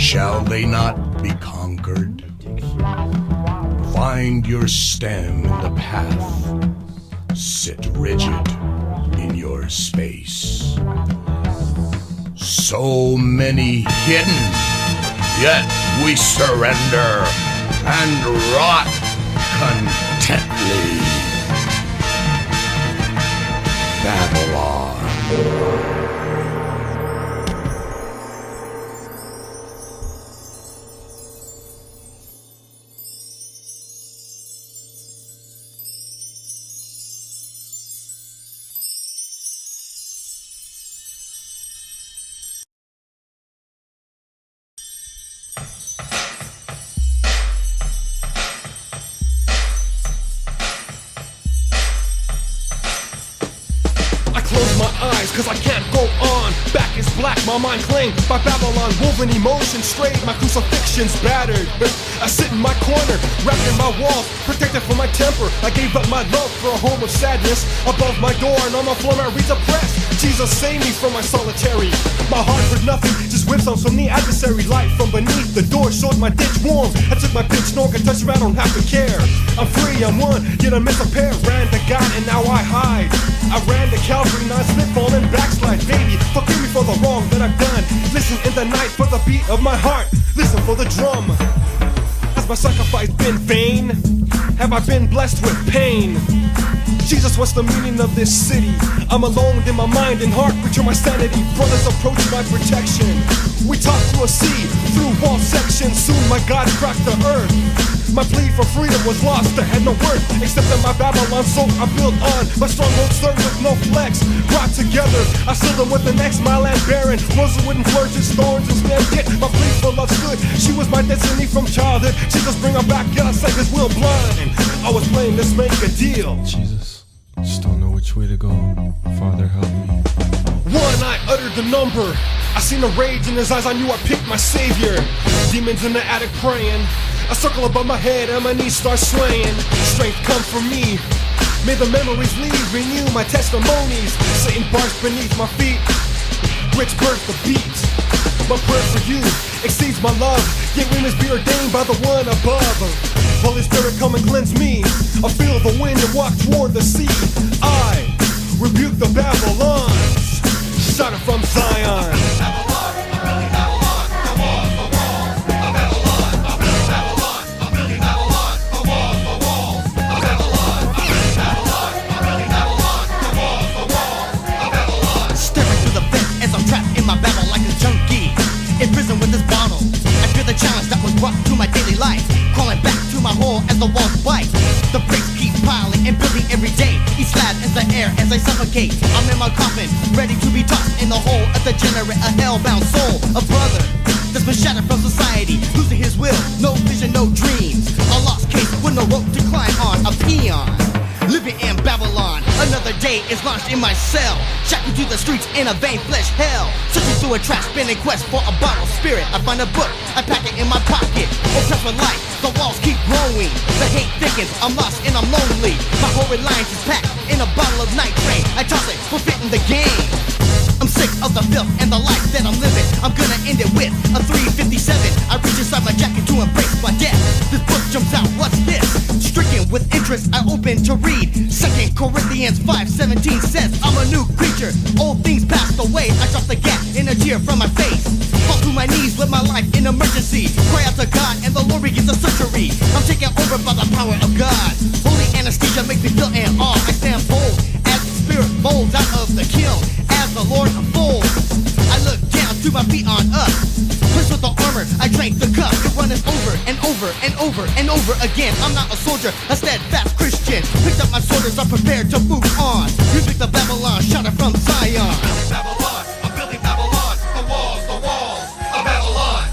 Shall they not be conquered? Find your stem in the path. Sit rigid in your space. So many hidden, yet we surrender and rot contently. Babylon. Cause I can't go on. Back is black, my mind claimed by Babylon. Woven emotions strayed, my crucifixion's battered. I sit in my corner, wrapped in my walls, protected from my temper. I gave up my love for a home of sadness. Above my door and on my floor I read the press. Jesus save me from my solitary. My heart for nothing, just whipsawed from the adversary. Light from beneath the door showed my ditch warm. I took my pitch, no one can touch me, I don't have to care. I'm free, I'm one, yet I miss a pair. Ran to God and now I hide. I ran to Calvary, now I slip, fall and backslide. Baby, forgive me for the wrong that I've done. Listen in the night for the beat of my heart. Listen for the drum. Has my sacrifice been vain? Have I been blessed with pain? Jesus, what's the meaning of this city? I'm alone in my mind and heart, return my sanity. Brothers approach my protection. We talk through a sea, through wall sections. Soon my God cracked the earth. My plea for freedom was lost, I had no worth except in my Babylon, so I built on. My stronghold served with no flex. Brought together, I sealed them with an X, my land barren. Roses wouldn't flourishes, thorns and snares. Yet my plea for love stood. She was my destiny from childhood. Jesus, bring her back, get us like his will blind. I was playing, let's make a deal. Jesus, just don't know which way to go. Father, help me. One, I uttered the number. I seen the rage in his eyes, I knew I picked my savior. Demons in the attic praying. A circle above my head and my knees start swaying. Strength come from me. May the memories leave, renew my testimonies. Satan barks beneath my feet. Rich birth the beat. My prayer for you exceeds my love. Yet we must be ordained by the one above. Holy Spirit, come and cleanse me. I feel the wind and walk toward the sea. I rebuke the Babylons. Shout it from Zion. In prison with this bottle, I feel the challenge that was brought to my daily life. Crawling back to my hole as the walls bite. The bricks keep piling and building every day. Each slab in the air as I suffocate. I'm in my coffin, ready to be tossed in the hole. A degenerate, a hellbound soul. A brother that's been shattered from society, losing his will, no vision, no dreams. A lost case with no rope to climb on. A peon living in Babylon. Another day is launched in my cell. Shackled to the streets in a vain flesh hell. Searching through a trash bin in quest for a bottle spirit. I find a book, I pack it in my pocket. Oppressed for life, the walls keep growing. The hate thickens, I'm lost and I'm lonely. My whole reliance is packed in a bottle of nitrate. I toss it for fitting the game. I'm sick of the filth and the life that I'm living. I'm gonna end it with a 357. I reach inside my jacket to embrace my death. This book jumps out, what's this? Stricken with interest, I open to read. 2 Corinthians 5:17 says, I'm a new creature, old things passed away. I drop the gap in a tear from my face. Fall to my knees with my life in emergency. Cry out to God and the Lord begins the surgery. I'm taken over by the power of God. Holy anesthesia makes me feel in awe. I stand bold as the spirit folds out of the kiln. As the Lord unfolds, I look down to my feet on up. Pushed with the armor, I drank the cup. It running over and over and over and over again. I'm not a soldier, a steadfast Christian. Picked up my sword as I'm prepared to move on. Music the Babylon, shout it from Zion. Babylon, I'm building Babylon. The walls of Babylon.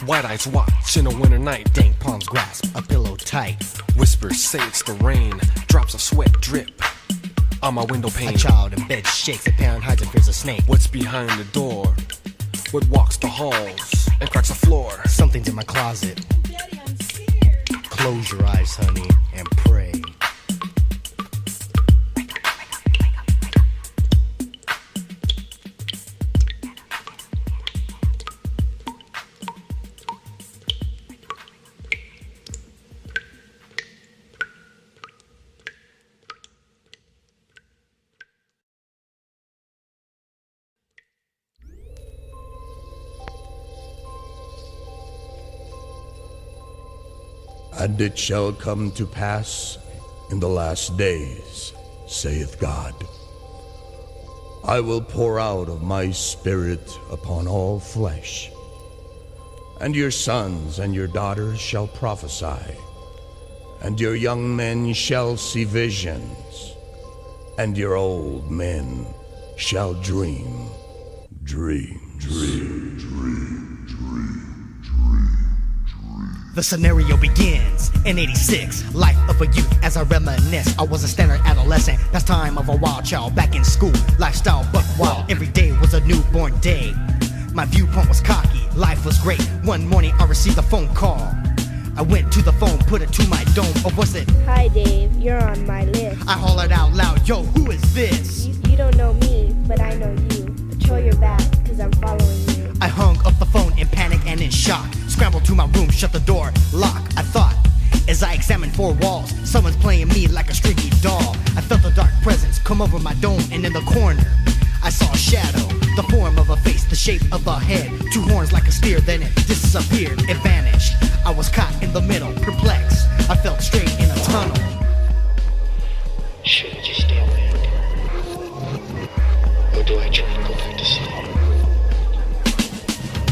White eyes watch in a winter night. Dank palms grasp a pillow tight. Whispers say it's the rain. Drops of sweat drip on my window pane. A child in bed shakes, a parent hides and fears a snake. What's behind the door? What walks the halls and cracks the floor? Something's in my closet. Daddy, I'm scared. Close your eyes, honey, and pray. And it shall come to pass in the last days, saith God, I will pour out of my Spirit upon all flesh, and your sons and your daughters shall prophesy, and your young men shall see visions, and your old men shall dream dreams. The scenario begins in 86. Life of a youth as I reminisce. I was a standard adolescent, past time of a wild child back in school. Lifestyle buck wild, every day was a newborn day. My viewpoint was cocky, life was great. One morning I received a phone call. I went to the phone, put it to my dome. Or was it? Hi Dave, you're on my list. I hollered out loud, yo, who is this? You don't know me, but I know you. Patrol your back, cause I'm following you. I hung up the phone in panic and in shock. Scrambled to my room, shut the door, lock. I thought, as I examined four walls, someone's playing me like a streaky doll. I felt a dark presence come over my dome, and in the corner I saw a shadow, the form of a face, the shape of a head, two horns like a spear, then it disappeared, it vanished. I was caught in the middle, perplexed. I felt straight in a tunnel. Should I just stay awake? Or do I try and go back to sleep?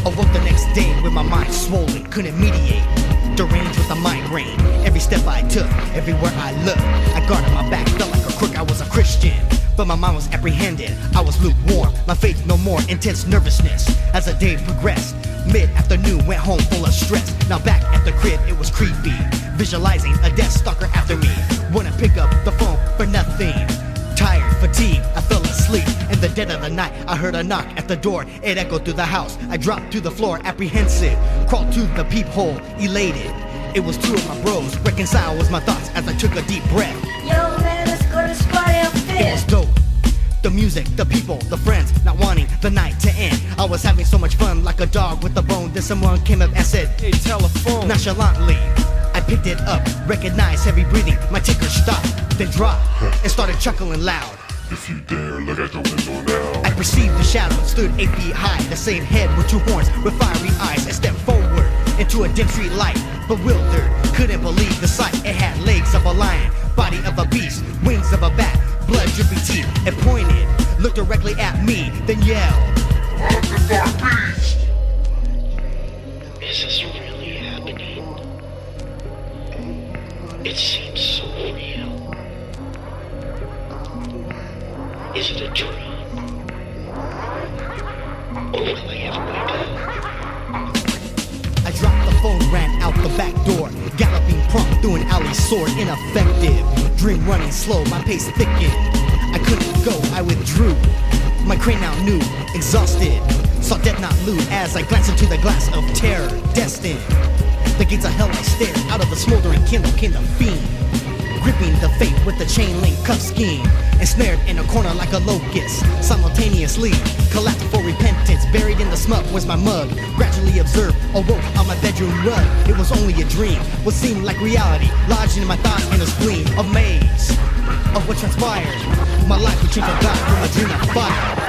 Awoke the next day with my mind swollen, couldn't mediate, deranged with a migraine. Every step I took, everywhere I looked, I guarded my back, felt like a crook. I was a Christian, but my mind was apprehended. I was lukewarm, my faith no more, intense nervousness. As the day progressed, mid-afternoon went home full of stress. Now back at the crib, it was creepy, visualizing a death stalker after me. Wouldn't pick up the phone for nothing. Tired, fatigued, I fell asleep. In the dead of the night, I heard a knock at the door. It echoed through the house. I dropped to the floor, apprehensive. Crawled to the peephole, elated. It was two of my bros. Reconcile was my thoughts as I took a deep breath. Yo, man, let's go to this party up It there. was dope. The music, the people, the friends, not wanting the night to end. I was having so much fun like a dog with a bone. Then someone came up and said, Hey, telephone. nonchalantly, I picked it up, recognized heavy breathing. My ticker stopped, then dropped, and started chuckling loud. If you dare, look out your window now. I perceived the shadow, stood 8 feet high. The same head with two horns, with fiery eyes. I stepped forward into a dim street light, bewildered, couldn't believe the sight. It had legs of a lion, body of a beast, wings of a bat, blood dripping teeth. It pointed, looked directly at me, then yelled. Is this really happening? It seems so real. Is it a dream? Or will I ever wake up? I dropped the phone, ran out the back door, galloping prompt through an alley, sword ineffective. Dream running slow, my pace thickened. I couldn't go, I withdrew. My crane now new, exhausted. Saw death not loot as I glanced into the glass of terror, destined. The gates of hell I stared out of the smoldering kingdom fiend. Gripping the fate with the chain link cuff scheme, ensnared in a corner like a locust. Simultaneously, collapsed for repentance. Buried in the smut was my mug. Gradually observed, awoke on my bedroom rug. It was only a dream, what seemed like reality, lodged in my thoughts in a spleen. Amazed of what transpired, my life would change a God from a dream of fire.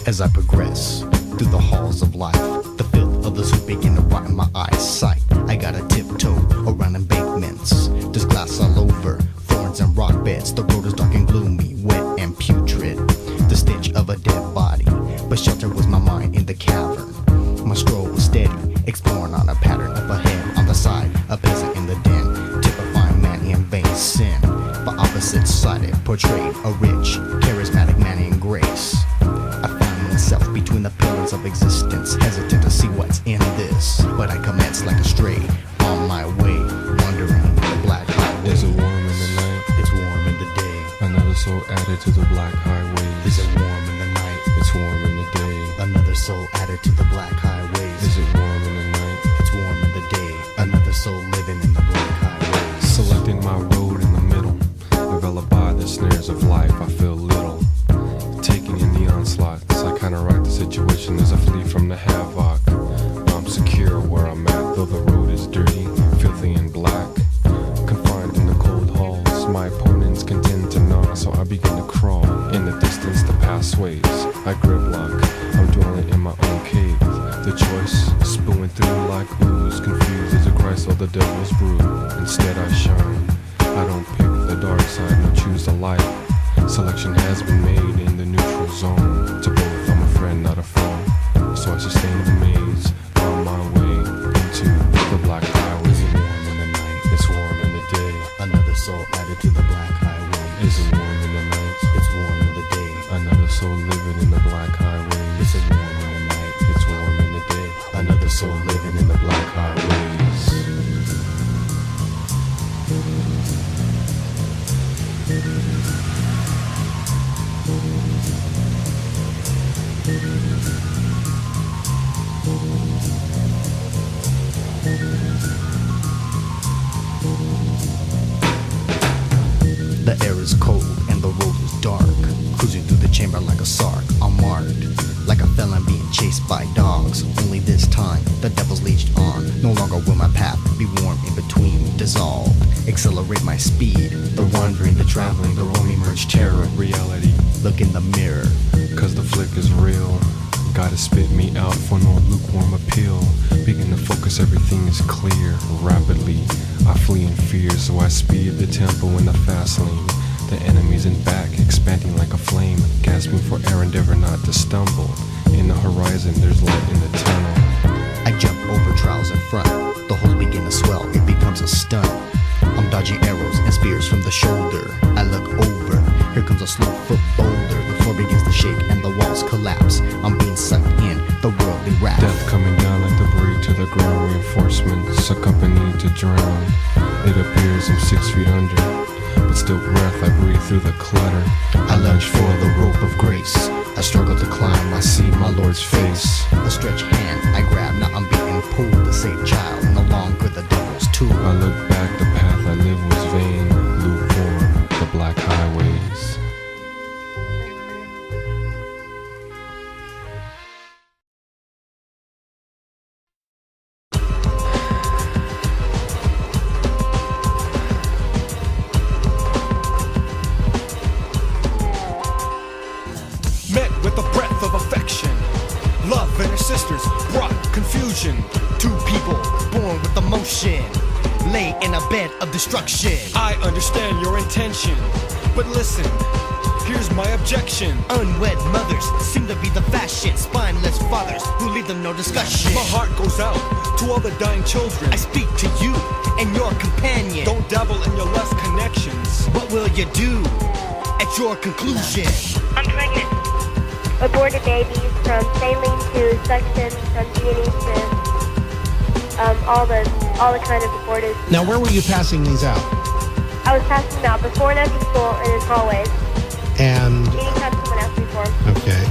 As I progress through the halls of life, the filth of the zoo begin to rot in my eyesight. I gotta tiptoe around embankments. There's glass all over, thorns and rock beds. The road is dark and gloomy, wet and putrid. The stench of a dead body, but shelter was my mind in the cavern. My stroll was steady, exploring on a pattern of opposite sided, portrayed a rich, charismatic man in grace. I found myself between the pillars of existence, hesitant to see what's in this. But I commenced like a stray, on my way, wandering the black highway. Is it warm in the night? It's warm in the day. Another soul added to the black highways. Is it warm in the night? It's warm in the day. Another soul added to the black highways. Is it warm in the night? It's warm in the day. Another soul living in the black highways. Selecting my road in the middle, enveloped by the snares of life, I feel little. Taking in the onslaughts, I counteract the situation as I flee from the havoc. I'm secure where I'm at, though the road is dirty, filthy and black. Confined in the cold halls, my opponents contend to gnaw, so I begin to crawl. In the distance, the path sways. I grip lock, I'm dwelling in my own cave. The choice, spewing through like ooze, confused as a Christ or the devil's brew. Instead I shine, I don't pick the dark side nor choose the light. Selection has been made in the neutral zone. To both I'm a friend, not a foe. So I sustain the maze on my way into the black highway. Is it warm in the night? It's warm in the day. Another soul added to the black highway. Is it warm in the night? It's warm in the day. Another soul living in the black highway. Is it warm in the night? It's warm in the day. Another soul living in the black highways. The air is cold and the road is dark. Cruising through the chamber like a sark, I'm marked like a felon being chased by dogs. Only this time, the devil's leached on. No longer will my path be warm in between, dissolved. Accelerate my speed. The wandering, the traveling, the roaming merge terror. Reality, Look in the mirror. cause the flick is real. Gotta spit me out for no lukewarm appeal. Begin to focus, everything is clear. Rapidly, I flee in fear, so I speed the tempo in the fast lane. The enemy's in back, expanding like a flame, gasping for air, endeavor not to stumble. In the horizon, there's light in the tunnel. I jump over trials in front. The holes begin to swell, it becomes a stunt. I'm dodging arrows and spears from the shoulder. I look over, here comes a slow foot boulder. The floor begins to shake and the walls collapse. I'm being sucked in, the worldly wrath. Death coming down like debris to the ground. Reinforcements accompanied to drown. It appears I'm 6 feet under, but still breath I breathe through the clutter. I lunge for the rope of grace. I struggle to climb, I see my Lord's face. A stretched hand I grab, now I'm being pulled. The saved child, no longer the devil's tool. I look back, the path I live was vain. Lukewarm, the black highways. Met with a breath of affection. Love and her sisters brought confusion. Two people born with emotion, lay in a bed of destruction. I understand your intention, but listen, here's my objection. Unwed mothers seem to be the fashion. Spineless fathers who leave them no discussion. My heart goes out to all the dying children. I speak to you and your companion. Don't dabble in your lust connections. What will you do at your conclusion? I'm pregnant. Aborted babies, from saline to suction, from peonies to all the kind of aborted. Now, where were you passing these out? I was passing them out before and after school and in hallways. And, Anytime someone asked me for them. okay.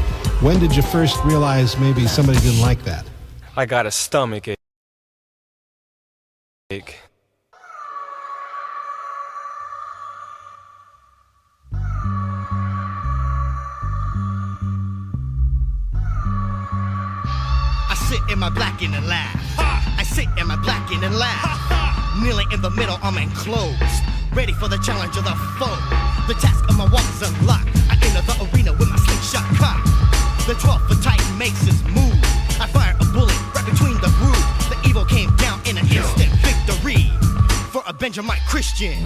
When did you first realize maybe somebody didn't like that? I got a stomach ache. I sit in my blackened and laugh. I sit in my blackened and laugh. Kneeling in the middle, I'm enclosed, ready for the challenge of the foe. The task of my walk is unlocked. I enter the arena with my slingshot cocked. The 12-foot Titan makes its move. I fire a bullet right between the groove. The evil came down in an instant. Victory for a Benjamite Christian.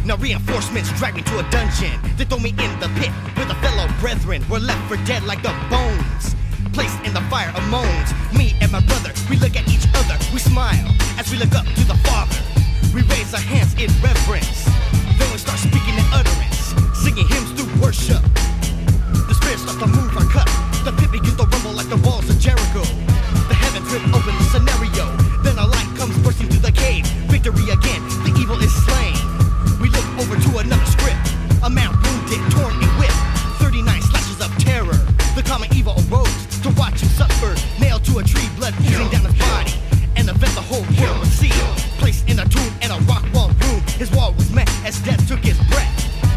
Now reinforcements drag me to a dungeon. They throw me in the pit with a fellow brethren. We're left for dead like the bones, placed in the fire of moans. Me and my brother, we look at each other. We smile as we look up to the Father. We raise our hands in reverence. Then we start speaking in utterance, singing hymns through worship. The spirit starts to move our cup. The pit begins to rumble like the walls of Jericho. The heavens rip open the scenario. Then a light comes bursting through the cave. Victory again, the evil is slain. We look over to another script. A man wounded, torn and whipped. 39 slashes of terror. The common evil arose to watch him suffer. Nailed to a tree, blood oozing down his body. An event the whole world would see. Placed in a tomb in a rock wall room. His wall was met as death took his breath.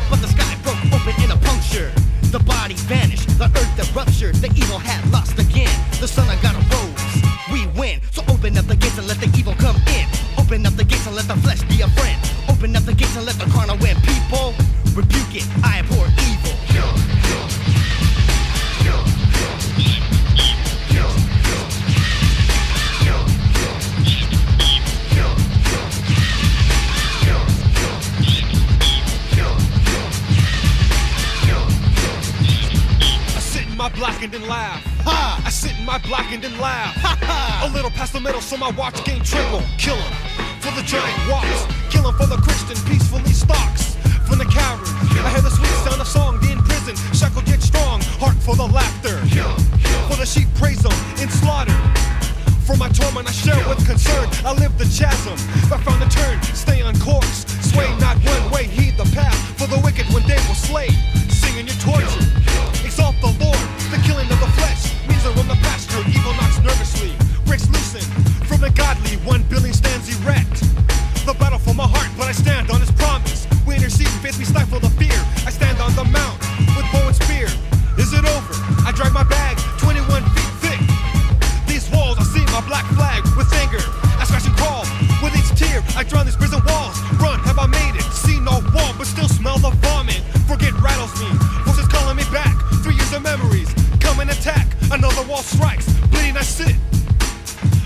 But the sky broke open in a puncture. The body vanished, the earth that ruptured. The evil had lost again. The sun of God arose. We win, so open up the gates and let the evil come in. Open up the gates and let the flesh be a friend. Open up the gates and let the carnal win. People, rebuke it, I abhor evil. My blackened and laugh. Ha! I sit in my blackened and laugh. Ha ha! A little past the middle, so my watch gain triple. Kill him for the giant walks. Kill him for the Christian peacefully stalks. From the coward, I hear the sweet sound of song. The in prison, shackled yet strong. Heart for the laughter. For the sheep praise them in slaughter. For my torment I share with concern. I live the chasm, I found a turn. Stay on course, sway not one way. Heed the path for the wicked when they will slay. Singing your torture. Exalt the Lord, the killing of the flesh means that when the pasture, evil knocks nervously, breaks loosened from the godly, 1 billion stands erect. The battle for my heart, but I stand on his promise. We intercede, face me stifle the fear. I stand on the mount with bow and spear. Is it over? I drag my bag, 21 feet thick. These walls, I see my black flag with anger. I scratch and crawl with each tear. I drown these prison walls. Run, have I made it? See no wall, but still smell the vomit. Forget rattles me. Voices calling me back. 3 years of memories, come and attack. Another wall strikes, bleeding I sit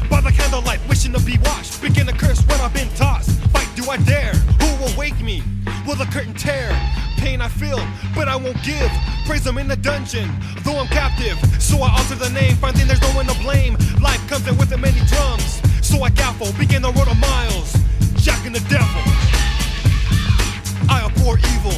by the candlelight, wishing to be washed. Begin to curse when I've been tossed. Fight, do I dare? Who will wake me? Will the curtain tear? Pain I feel, but I won't give. Praise him in the dungeon, though I'm captive. So I alter the name, finding there's no one to blame. Life comes in with the many drums. So I gaffle, begin the road of miles. Jacking the devil, I abhor evil.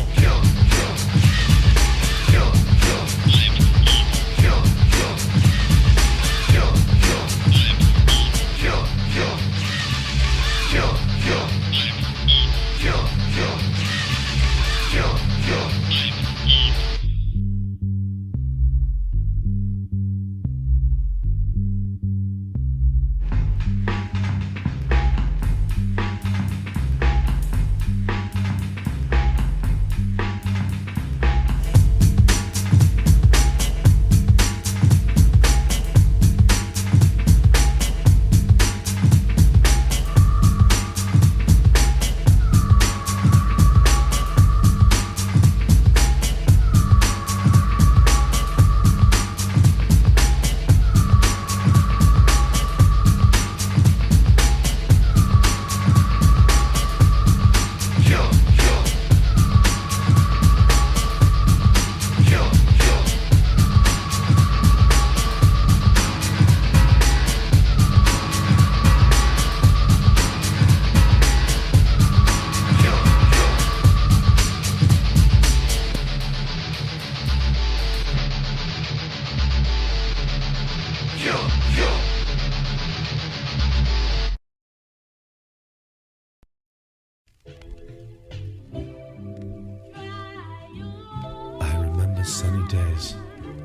Sunny days,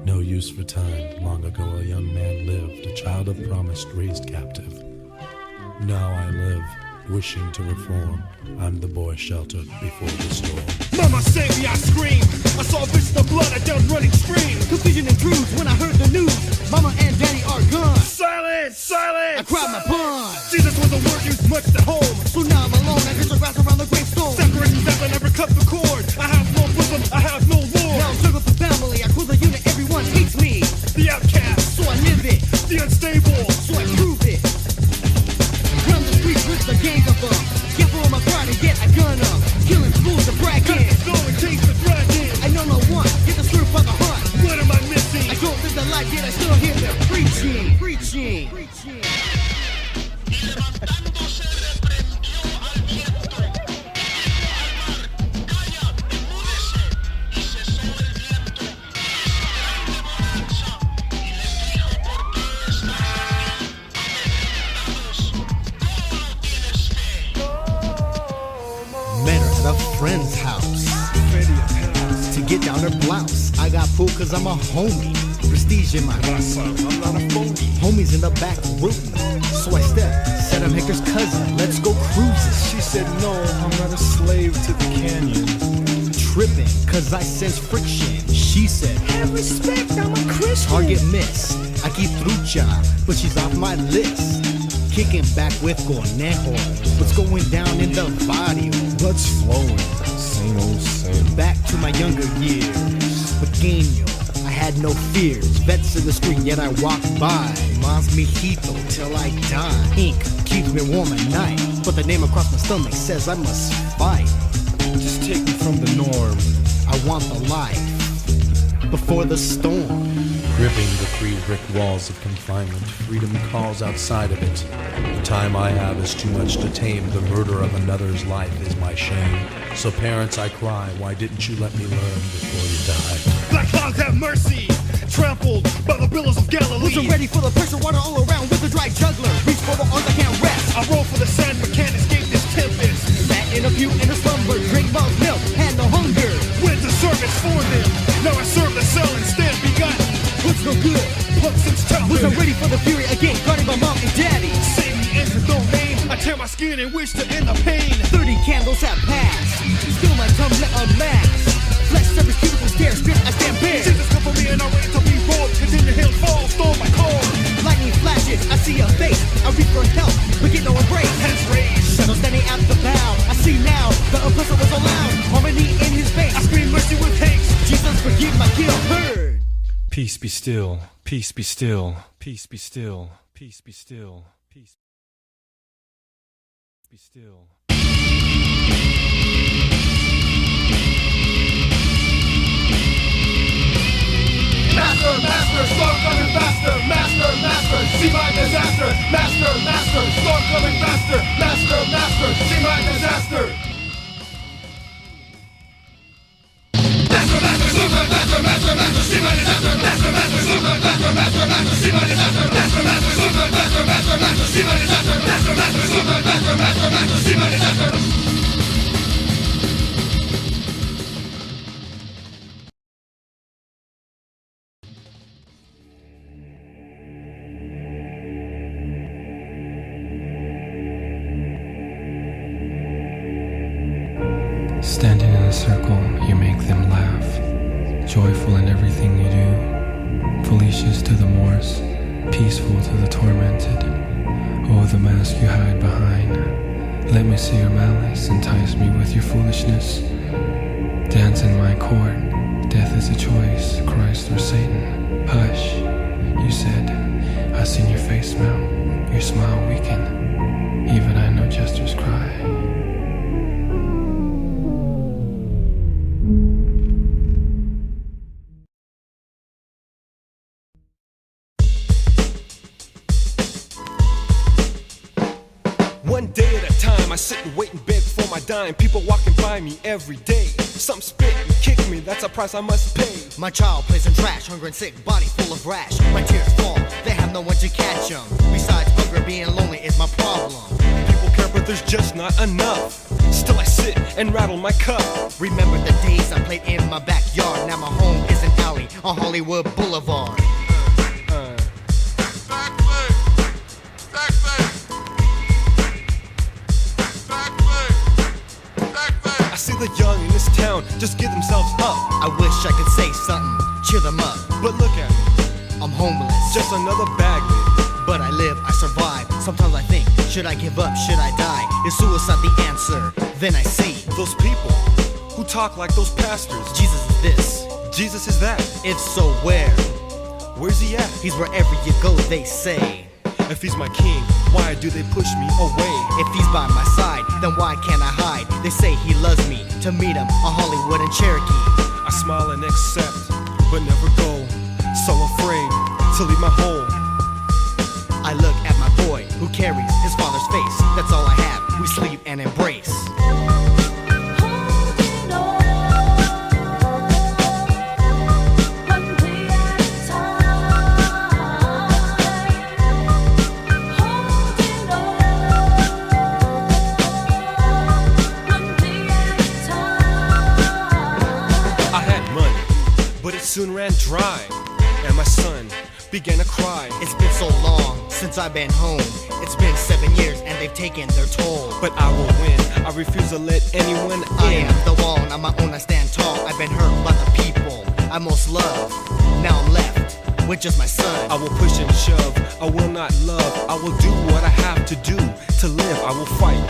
no use for time. Long ago a young man lived, a child of promise raised captive. Now I live, wishing to reform. I'm the boy sheltered before the storm. Mama saved me, I screamed. I saw a vision of blood, I done running stream. Confusion and truth when I heard the news. Mama and daddy are gone. Silence, silence. I cried my bond. Jesus was a word used much at home. So now I'm alone, I the grass around the gravestone. Separating death, I never cut the cord. I have no bosom, I have no lord. Now I'm struggling for family, I close the unit, everyone hates me. The outcast, so I live it. The unstable, so I prove it. Run the streets with the gang of them. Get for my pride and get a gun up. Killing fools and bragging. Go and chase the dragon. I know no one, get the slurp by the heart. What am I missing? I don't live the get down her blouse. I got pulled cause I'm a homie. Prestige in my house. I'm not a phony. Homies in the back room. So I stepped, said I'm Hector's cousin. Let's go cruising. She said no, I'm not a slave to the canyon. Tripping, cause I sense friction. She said, have respect, I'm a Christian. Target miss, I keep Trucha, but she's off my list. Kicking back with Conejo. What's going down in the barrio? Blood's flowing, same old same. Back to my younger years. Pequeño, I had no fears. Vets in the street, yet I walk by. Mas mijito till I die. Ink keeps me warm at night, but the name across my stomach says I must fight. Just take me from the norm. I want the life before the storm. Gripping the 3 brick walls of confinement, freedom calls outside of it. The time I have is too much to tame. The murder of another's life is my shame. So parents, I cry, why didn't you let me learn before you died? Black clouds have mercy, trampled by the billows of Galilee. Wasn't ready for the pressure, water all around with a dry juggler. Reach for the arms, I can't rest. I roll for the sun, but can't escape this tempest. Sat in a pew in a slumber, drink mom's milk, had no hunger. Went to service for them, now I serve the cell instead. Begotten, What's no good? punk since childhood. Wasn't ready for the fury again, guarded by mom and daddy. Satan entered the domain. I tear my skin and wish to end the pain. 30 candles have passed. Still my tongue lit a mask. Flesh service beautiful stairs, spit I stand bare. Jesus come for me and I'm ready to be bold. Continue hill fall, storm my call. Lightning flashes, I see a face. I reach for help, but get no embrace. Hands raised, Shadow standing at the bow. I see now, the oppressor was allowed. Harmony in his face. I scream mercy with haste. Jesus forgive my guilt. Heard. Peace be still, peace be still, peace be still, peace be still, peace be still. Master, master, storm coming faster. Master, master, see my disaster. Master, master, storm coming faster. Master, master, see my disaster. Master, master, super, master, master, master, see my disaster. Master, master, super, master, master, master, see my disaster. Master, master, super, master, master, master, see my disaster. Master, master, super, master, master, master, see my disaster. Standing in a circle, you make them laugh. Joyful in everything you do. Felicious to the Moors, peaceful to the tormented. Oh, the mask you hide behind. Let me see your malice, entice me with your foolishness. Dance in my court, death is a choice, Christ or Satan. Hush, you said, I seen your face melt, your smile weaken. Even I know jesters cry. One day at a time, I sit and wait and beg for my dime. People walking by me every day. Some spit and kick me, that's a price I must pay. My child plays in trash, hunger and sick, body full of rash. My tears fall, they have no one to catch them. Besides, hunger being lonely is my problem. People care, but there's just not enough. Still I sit and rattle my cup. Remember the days I played in my backyard. Now my home is an alley on Hollywood Boulevard. I see the young in this town just give themselves up. I wish I could say something, cheer them up. But look at me, I'm homeless, just another bag lid. but I live, I survive. Sometimes I think, should I give up, should I die? Is suicide the answer? Then I see Those people who talk like those pastors. Jesus is this. Jesus is that. If so, where? Where's he at? He's wherever you go, they say. If he's my king, why do they push me away? If he's by my side, then why can't I hide? They say he loves me, to meet him on Hollywood and Cherokee. I smile and accept, but never go. So afraid to leave my home. I look at my boy, who carries his father's face. That's all I have, we sleep and embrace. I had money, but it soon ran dry, and my son began to cry. It's been so long since I've been home. It's been 7 years and they've taken their toll. But I will win, I refuse to let anyone I in. am the wall, on my own I stand tall. I've been hurt by the people I most love. Now I'm left with just my son. I will push and shove, I will not love. I will do what I have to do to live. I will fight,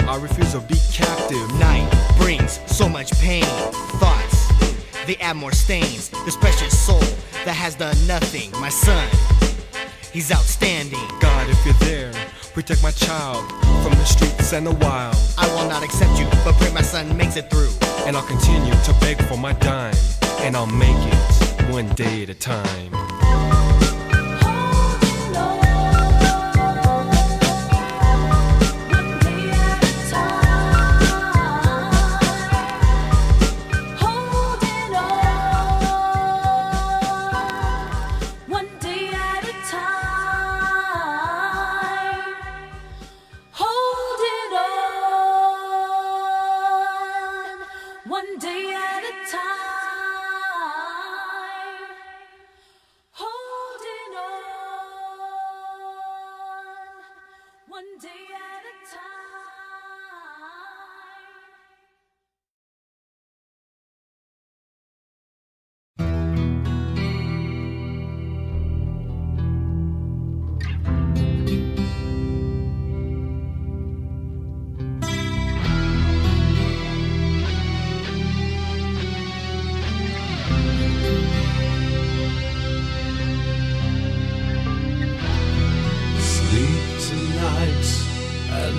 I refuse to be captive. Night brings so much pain. Thoughts, they add more stains. This precious soul that has done nothing. My son, he's outstanding. God, if you're there, protect my child from the streets and the wild. I will not accept you, but pray my son makes it through. And I'll continue to beg for my dime, and I'll make it one day at a time.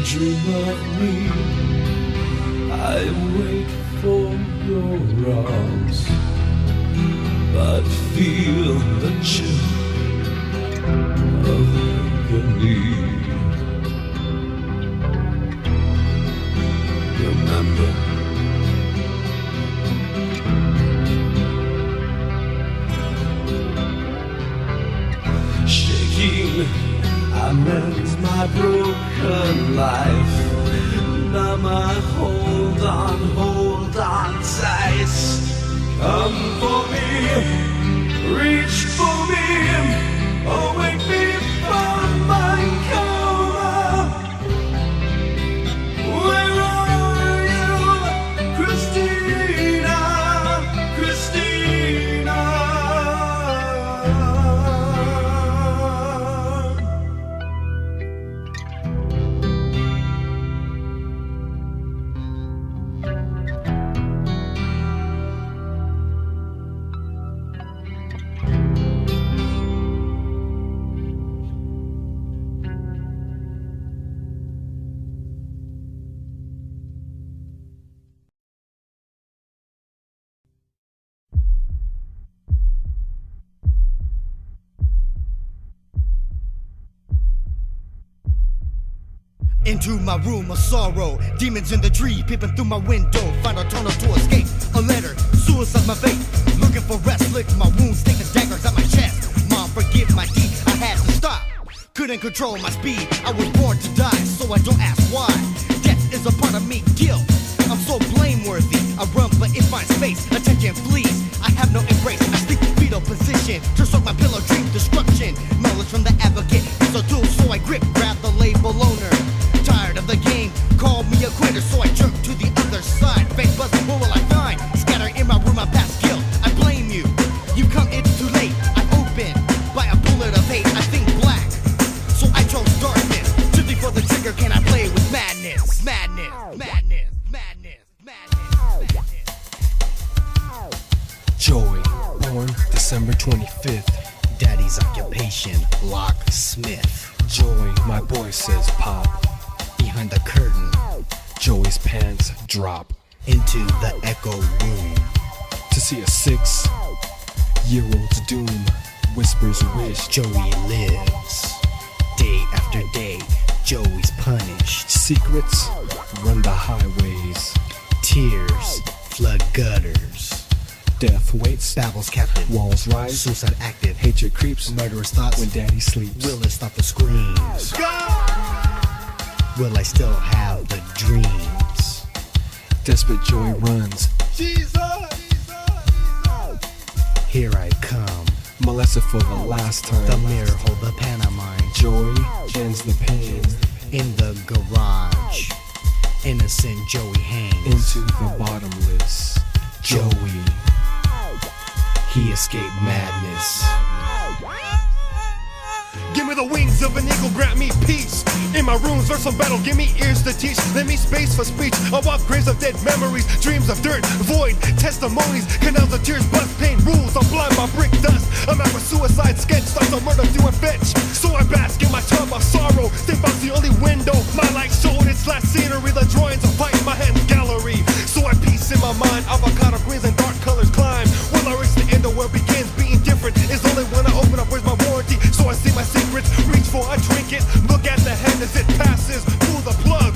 Dream of me, I wait for your arms, but feel the chill of agony. Remember, shaking, I mend my broken life. Now my hold on tight. Come for me, reach for me, awake me from my coma. Where are you, Christina, Christina? Into my room of sorrow, demons in the tree, peeping through my window. Find a tunnel to escape, a letter, suicide my fate. Looking for rest, lick my wounds, take the daggers at my chest. Mom, forgive my deed, I had to stop. Couldn't control my speed, I was born to die, so I don't ask why. Death is a part of me, guilt, I'm so blameworthy. I run but it finds space, attention flees. I have no embrace, I sleep in fetal position. Turn soak my pillow, dream destruction. Knowledge from the advocate is a tool, so I grip, grab the label owner. Tired of the game, call me a quitter, so I jerk to the other side. Fake buzzing, who will I find? Scatter in my room, my past guilt. I blame you, you come, it's too late. I open by a bullet of hate. I think black, so I chose darkness. Just before the trigger, can I play with madness? Madness, madness, madness, madness, madness. Joey, born December 25th. Daddy's occupation, locksmith. Joey, my boy says pop. Behind the curtain, Joey's pants drop into the echo room. To see a 6-year-old's doom, whispers wish. Joey lives. Day after day, Joey's punished. Secrets run the highways. Tears flood gutters. Death waits, babbles captive. Walls rise, suicide active. hatred creeps, Murderous thoughts when daddy sleeps. Will it stop the screams? Will I still have the dreams? Desperate Joey runs. Jesus! Here I come. Molested for the last time. The mirror hold the pen of mine. Joy ends the pain. In the garage, innocent Joey hangs. Into the bottomless Joey. He escaped madness. Give me the wings of an eagle, grant me peace. In my runes, learn some battle, give me ears to teach. Let me space for speech. I walk graves of dead memories, dreams of dirt, void, testimonies, canals of tears, bust pain, rules. I'm blind by brick dust. I'm at my suicide sketch, starts a murder doing fetch. So I bask in my tub of sorrow. Think about the only window my light showed its last scenery. The drawings of fight in my hands gallery. So I piece in my mind, avocado greens and dark colors climb. Will I reach the end of where begins being different? It's only when I open up, where's my warranty? So I see my secrets, reach for a trinket. Look at the hand as it passes. Pull the plug.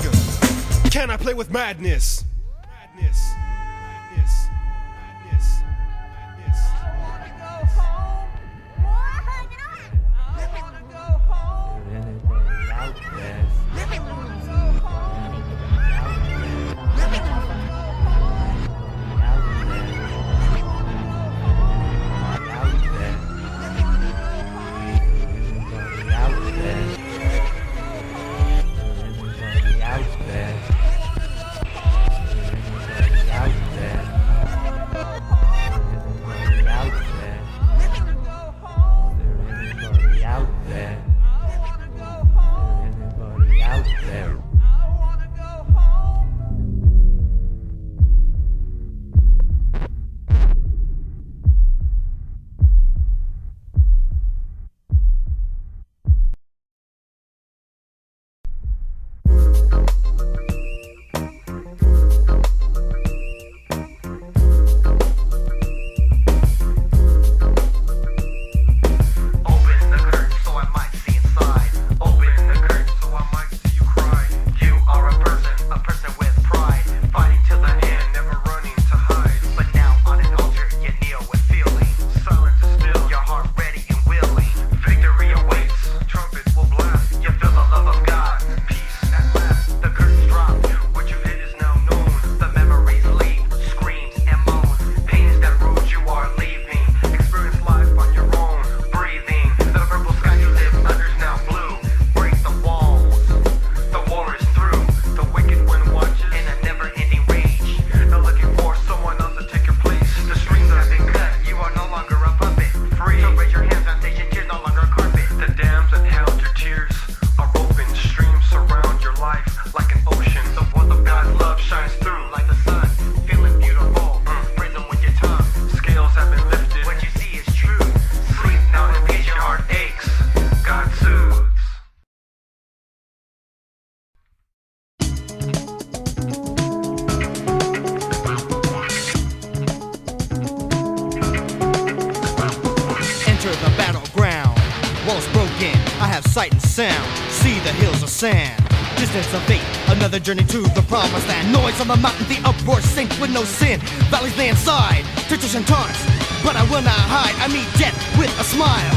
Can I play with madness? Madness. Madness. Madness. Madness. I wanna go home. I wanna go home. Anybody out there? sight and sound. See the hills of sand. Distance of fate, another journey to the promised land. Noise on the mountain, the uproar sink with no sin. Valleys lay inside, tradition taunts, but I will not hide. I meet death with a smile.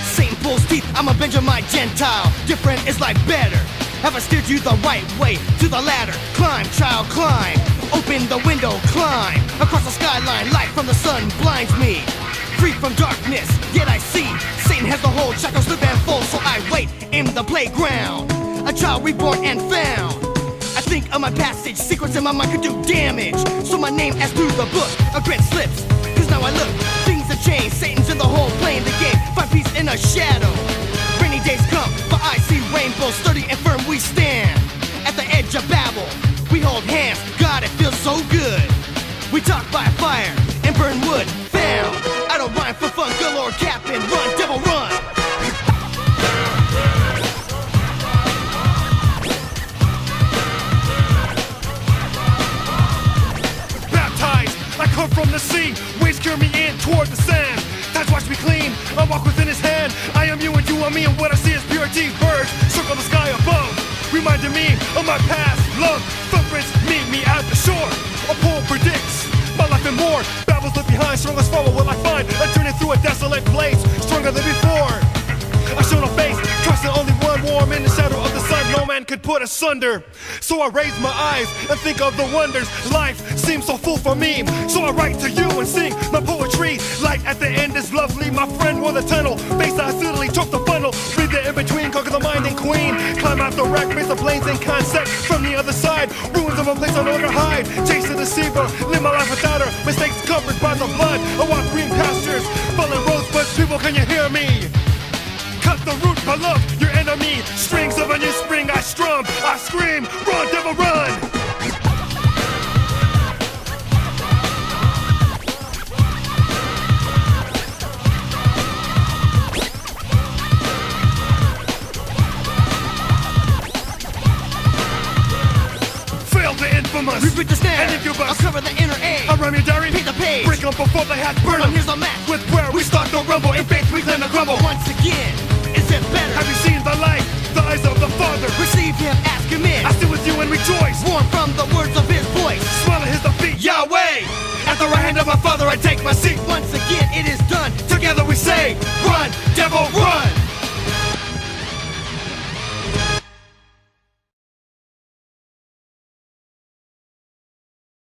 Satan pulls teeth, I'm a Benjamin Gentile. Different is life better. Have I steered you the right way to the ladder? Climb, child, climb. Open the window, climb. Across the skyline, light from the sun blinds me. Free from darkness, yet I see Satan has the whole shackles slip and fall. So I wait in the playground, a child reborn and found. I think of my passage, secrets in my mind could do damage. So my name as through the book, a grin slips. Cause now I look, things have changed. Satan's in the hole playing the game, find peace in a shadow. Rainy days come, but I see rainbows. Sturdy and firm we stand, at the edge of Babel. We hold hands, God it feels so good. We talk by fire and burn wood, found. I don't rhyme for fun, galore cap and run, devil run. Baptized, I come from the sea. Waves carry me in toward the sand. Tides wash me clean, I walk within his hand. I am you and you are me, and what I see is purity. Birds circle the sky above, reminding me of my past love. Footprints meet me at the shore. A poem predicts my life and more. Babel's left behind, strongest follow will I find. A journey through a desolate place, stronger than before. I show no face, trusting only one warm in the shadow of the sun. No man could put asunder. So I raise my eyes and think of the wonders. Life seems so full for me, so I write to you and sing my poetry. Light at the my friend wore the tunnel. Face I suitably took the funnel. Breathe the in-between, conquer the mind and queen. Climb out the wreck, face the planes and concept. From the other side, ruins of a place I no longer hide. Chase the deceiver, live my life without her. Mistakes covered by the blood. I walk green pastures, fallen rosebuds. People, can you hear me? Cut the root, my love, your enemy. Strings of a new spring, I strum, I scream, run, devil, run. Fail the infamous. Repeat the snare. And incubus. I'll cover the inner A. I'll rhyme your diary. Paint the page. Break them before they hatch. Burn them. Here's a match. With prayer, we start the rumble. In faith, we claim the crumble. Once again, is it better? Have you seen the light? The eyes of the Father. Receive him, ask him in. I sit with you and rejoice. Born from the words of his voice. Smile at his defeat, Yahweh. At the right hand of my Father, I take my seat. Once again, it is done. Together we say, run, devil, run.